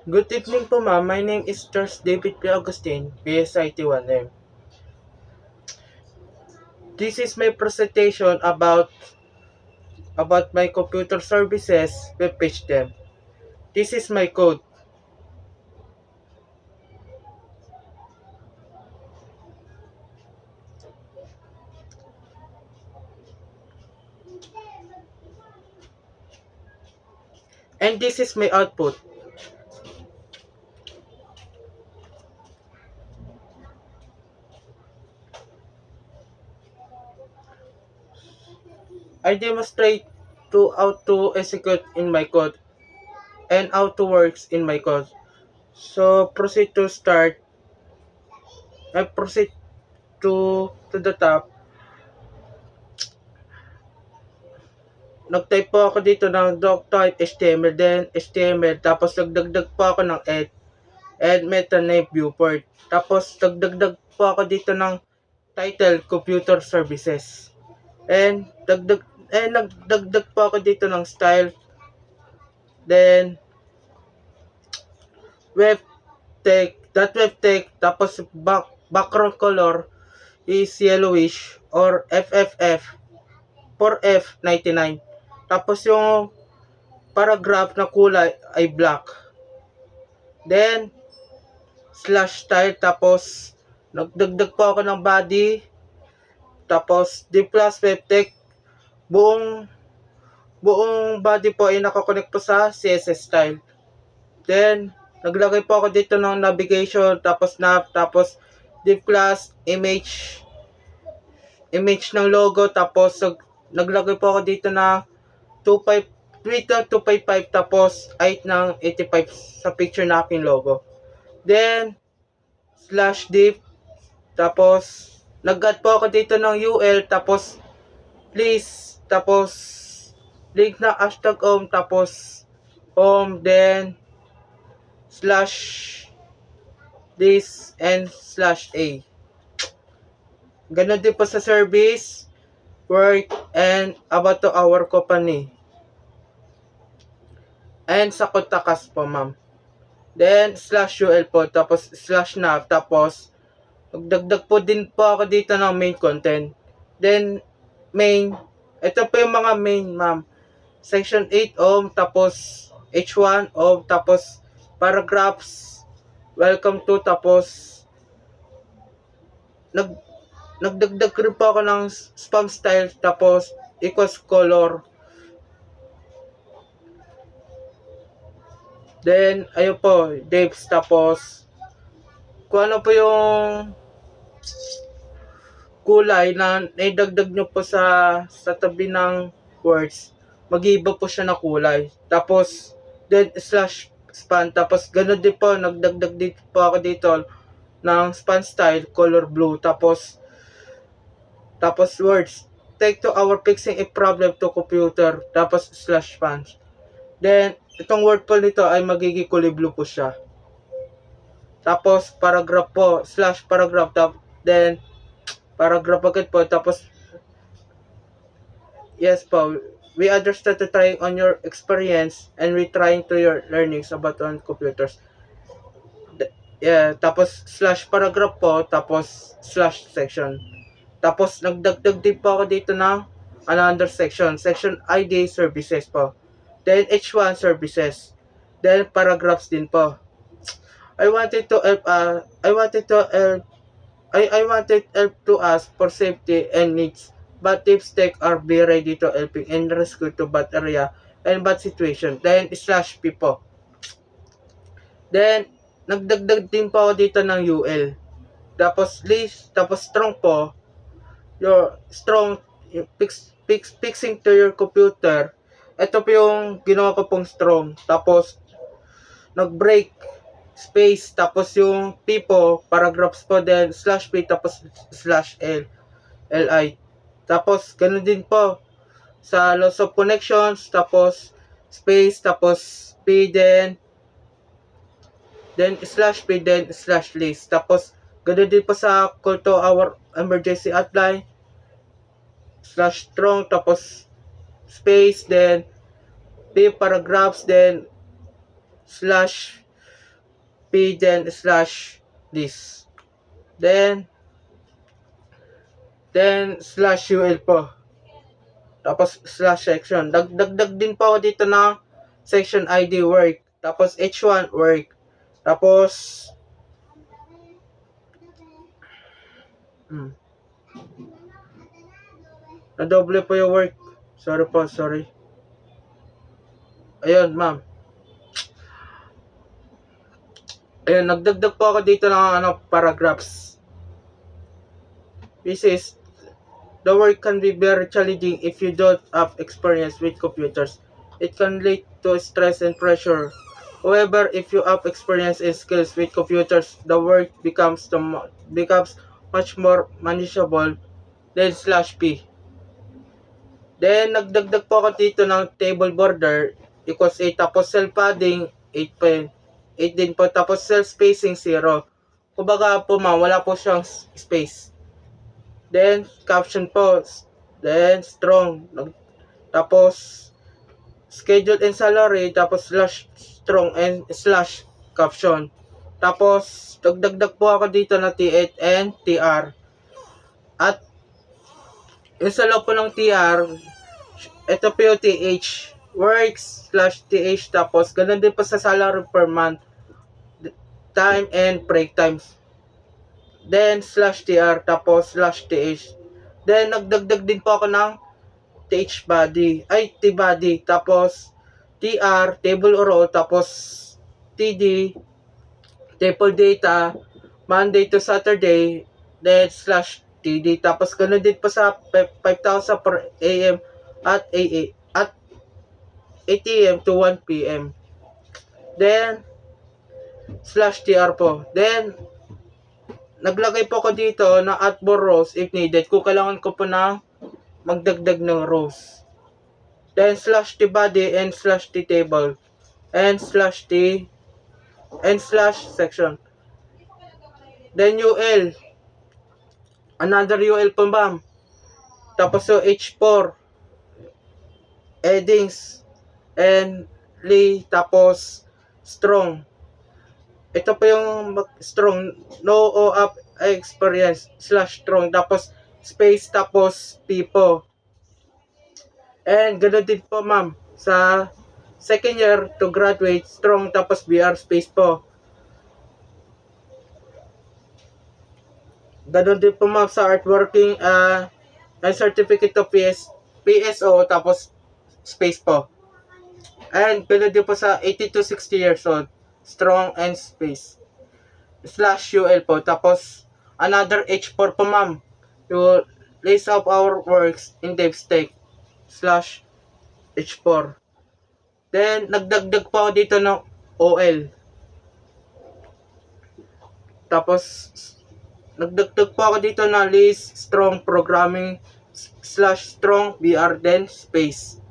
Good evening po ma'am. My name is Charles David P. Agustin, PSIT1M. This is my presentation about my computer services. We pitch them. This is my code. And this is my output. I demonstrate how to execute in my code and how to works in my code. So proceed to start. I proceed to the top. Nag-type po ako dito ng doctype HTML, then HTML, tapos nagdagdag po ako ng and meta name viewport. Tapos nagdagdag po ako dito ng title computer services. And nagdagdag po ako dito ng style. Then web web tech, tapos background color is yellowish or FFF 4F99. Tapos yung paragraph na kulay ay black. Then slash style, tapos nagdagdag po ako ng body, tapos D plus webtech, buong buong body po ay nakakonect po sa CSS style. Then naglagay po ako dito ng navigation, tapos nav, tapos D plus image ng logo, tapos naglagay po ako dito na 25 width ng 255, tapos height ng 85 sa picture na aking logo. Then slash div, tapos nag-add po ako dito ng UL, tapos please, tapos link na hashtag home, tapos home, then slash this and slash A. Ganon din po sa service, work, and about to our company. And sa kontakas po ma'am. Then slash UL po, tapos slash nav, tapos magdagdag po din po ako dito ng main content. Then main, ito po yung mga main ma'am. Section 8 ohm, tapos H1 ohm, tapos paragraphs, welcome to, tapos nag nagdagdag rin po ako ng spam style, tapos equals color. Then ayun po, devs, tapos kung ano po yung kulay na naidagdag nyo po sa tabi ng words, mag-iiba po siya na kulay. Tapos then slash span, tapos ganoon din po, nagdagdag dito po ako dito ng span style color blue, tapos words, take to our fixing a problem to computer, tapos slash span. Then itong word po nito ay magiging kulay blue po siya. Tapos paragraph po, slash paragraph, then paragraph agad po, tapos yes po, we understand to trying on your experience and we trying to your learnings about on computers. Yeah, tapos slash paragraph po, tapos slash section. Tapos nagdagdag din po ako dito ng another section, section ID services po. Then H1 services. Then paragraphs din po. I wanted to help I wanted help to us for safety and needs, but tips tech are be ready to helping and rescue to bad area and bad situation. Then slash P po. Then nagdagdag din po ako dito ng UL. Tapos list, tapos strong po. Your strong fixing to your computer. Ito po yung ginawa ko pong strong. Tapos nag-break space, tapos yung P po, paragraphs po, then slash P, tapos slash LI. Tapos ganun din po sa loss of connections, tapos space, tapos P, then slash P, then slash list. Tapos ganun din po sa call to our emergency hotline, slash strong, tapos space, then P paragraphs, then slash P, then slash this. Then slash UL po. Tapos slash section. Dagdag din po ako dito ng section ID work. Tapos H1 work. Tapos na-double po yung work. Sorry po, sorry. Ayun, ma'am. Ayun, nagdagdag po ako dito ng paragraphs. This is, the work can be very challenging if you don't have experience with computers. It can lead to stress and pressure. However, if you have experience and skills with computers, the work becomes much more manageable than /p. Then, nagdagdag po ako dito ng table border equals 8. Tapos cell padding 8 din po. Tapos cell spacing 0. Kumbaga po ma'am, wala po siyang space. Then, caption po. Then, strong. Tapos, schedule and salary. Tapos, slash strong and slash caption. Tapos, dagdag po ako dito na T8 and TR. At, yung sa loob po ng TR, ito po yung TH. Works slash TH. Tapos, ganun din po sa salary per month. Time and break times. Then, slash TR, tapos slash TH. Then, nagdagdag din po ako ng TH body. T body. Tapos, TR, table or row. Tapos, TD, table data, Monday to Saturday. Then, slash TD. Tapos, ganoon din po sa 5,000 per AM at 8 AM to 1 PM. Then, slash TR po. Then, naglagay po ako dito ng add more rows if needed. Kung kailangan ko po na magdagdag ng rows. Then slash T body and slash T table. And slash T and slash section. Then UL. Another UL po ma'am. Tapos so H4. Headings. And tapos strong. Ito po yung strong, no OAP experience, slash strong, tapos space, tapos P po. And ganoon din po ma'am, sa second year to graduate, strong, tapos BR space po. Ganoon din po ma'am sa artworking, and certificate of PSO, tapos space po. And ganoon din po sa 80 to 60 years old. Strong and space slash UL po. Tapos another H4 po ma'am, you list of our works in DevStack slash H4. Then nagdagdag po ako dito ng OL. Tapos nagdagdag po ako dito na list strong programming slash strong BR then space.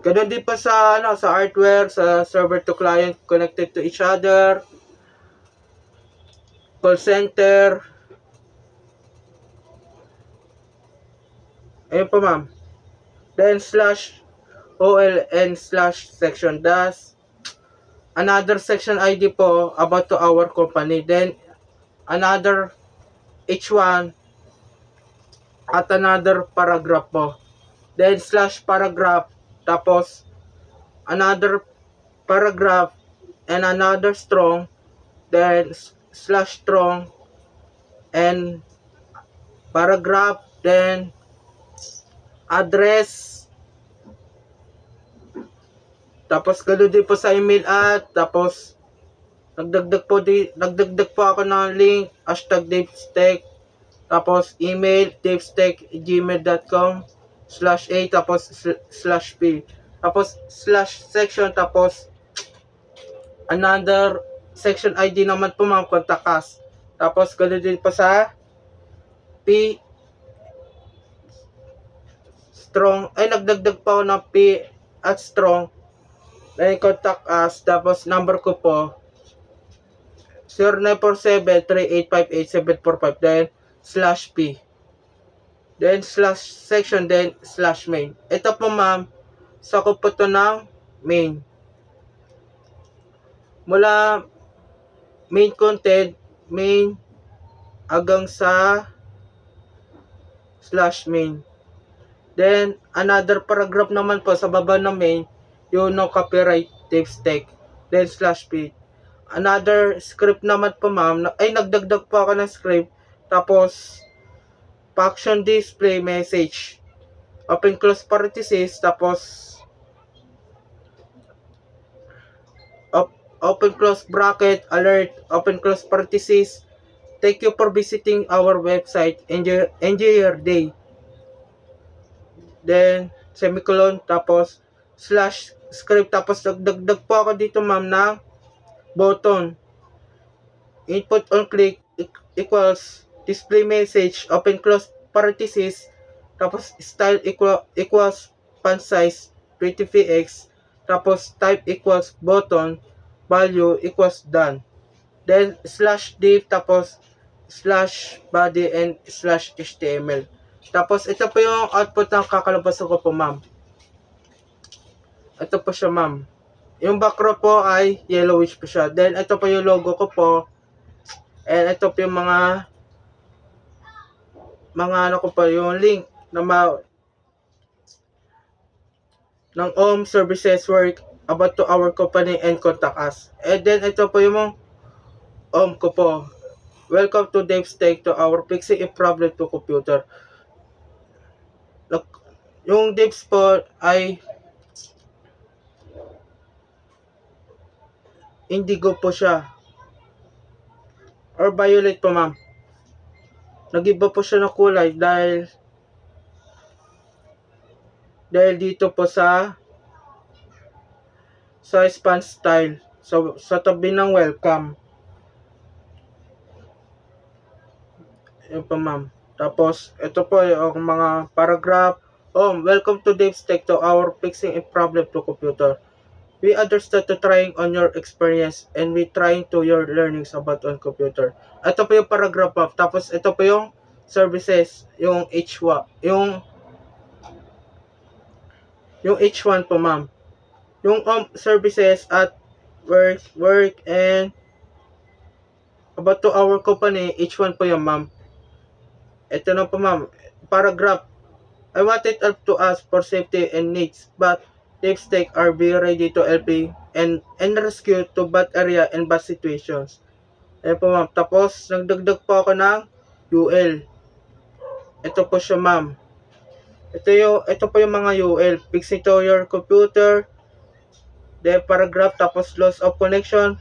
Ganun din pa sa sa hardware, sa server to client connected to each other, call center. Ayun po ma'am. Then slash OL and slash section dash. Another section ID po about to our company. Then another H1 at another paragraph po. Then slash paragraph. Tapos, another paragraph and another strong, then slash strong and paragraph, then address. Tapos, ganoon din po sa email at tapos, nagdagdag po ako ng link, hashtag DevStack, tapos email, devstack@gmail.com. /a, tapos /p, tapos slash section, tapos another section ID naman po ma'am, contact us. Tapos ganoon din pa sa P strong, ay nagdagdag pa ako ng P at strong, then contact us. Tapos number ko po 0947-3858-745, then /p. Then slash section, then slash main. Ito po ma'am, sakop po ito ng main. mula main content, main hanggang sa slash main. Then, another paragraph naman po sa baba ng main, yung no copyright text tag. Then, slash page. Another script naman po ma'am, ay nagdagdag po ako ng script. Tapos, function display message. Open close parenthesis, tapos open close bracket, alert, open close parenthesis. Thank you for visiting our website. Enjoy your day. Then, semicolon, tapos slash script, tapos nagdagdag po ako dito ma'am ng button. Input on click equals display message, open close parenthesis, tapos style equals font size 20px, tapos type equals button, value equals done. Then slash div, tapos slash body and slash html. Tapos ito po yung output ng kakalabasan ko po ma'am. Ito po siya ma'am. Yung background po ay yellowish po siya. Then ito po yung logo ko po. And ito po yung mga ano ko pa, yung link na ng home services work about to our company and contact us. And then ito po yung home ko po. Welcome to Dave's Take to our fixing a problem to computer. Yung Dave's po ay indigo po siya. Or violet po ma'am. Nag-iba po siya ng kulay dahil dito po sa span style. So, sa tabi ng welcome. Yun po ma'am. Tapos, ito po yung mga paragraph. Welcome to Dave's Tech to our fixing a problem to computer. We understand to trying on your experience and we trying to your learnings about on computer. Ito po yung paragraph ma'am. Tapos, ito po yung services. Yung H1. Yung H1 po ma'am. Yung services at work and about to our company, H1 po yung ma'am. Ito na po ma'am. Paragraph. I wanted help to us for safety and needs, but Dave's Tech are be ready to help and rescue to bad area and bad situations. Ayan po ma'am. Tapos, nagdagdag po ako ng UL. Ito po siya ma'am. Ito po yung mga UL. Fixing to your computer. Then paragraph. Tapos loss of connection.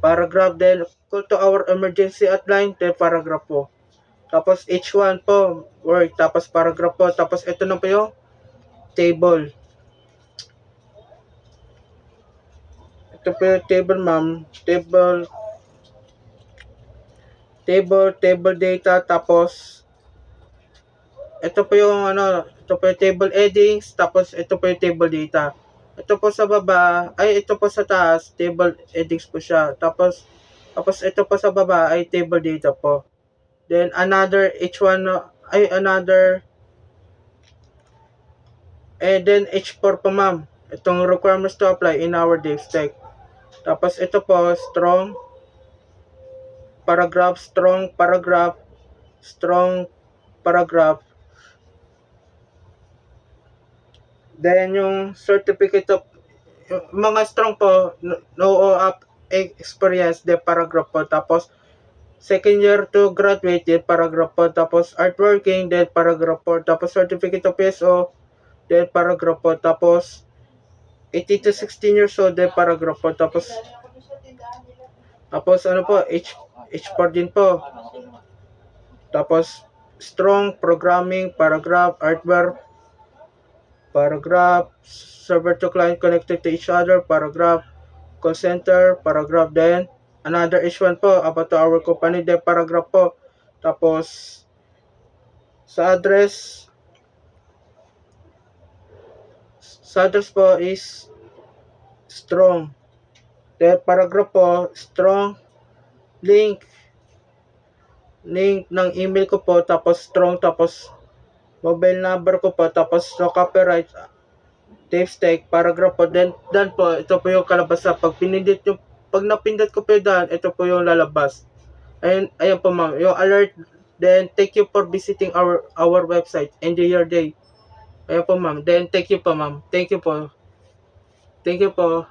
Paragraph. Then call to our emergency hotline. Then paragraph po. Tapos H1 po. Work. Tapos paragraph po. Tapos ito na po yung table. Ito po yung table ma'am. Table data. Tapos ito po yung ito po yung table headings, tapos ito po yung table data. Ito po sa baba, ito po sa taas, table headings po siya. Tapos ito po sa baba ay table data po. Then another H1 then H4 po ma'am. Itong requirements to apply in our Dave's Tech. Tapos ito po strong paragraph. Then yung certificate of mga strong po, no up experience, the paragraph po. Tapos second year to graduate, then paragraph po. Tapos art working, then paragraph po. Tapos certificate of PSO, then paragraph po. Tapos 18 to 16 years old, then paragraph po. Tapos ano po, H4 din po. Tapos strong programming, paragraph, artwork, paragraph, server to client connected to each other, paragraph, call center, paragraph, then another H1 po about to our company, then paragraph po. Tapos sa address po is strong, then paragraph po, strong, link ng email ko po, tapos strong, tapos mobile number ko po, tapos no copyright, Dave's Tech, paragraph po. Then po, ito po yung kalabasa. Pag pinindot nyo pag napindot ko po dyan, ito po yung lalabas. Ayan po ma'am, yung alert. Then, thank you for visiting our website. Enjoy your day. Ayan po ma'am. Then, thank you po ma'am. Thank you po. Thank you po.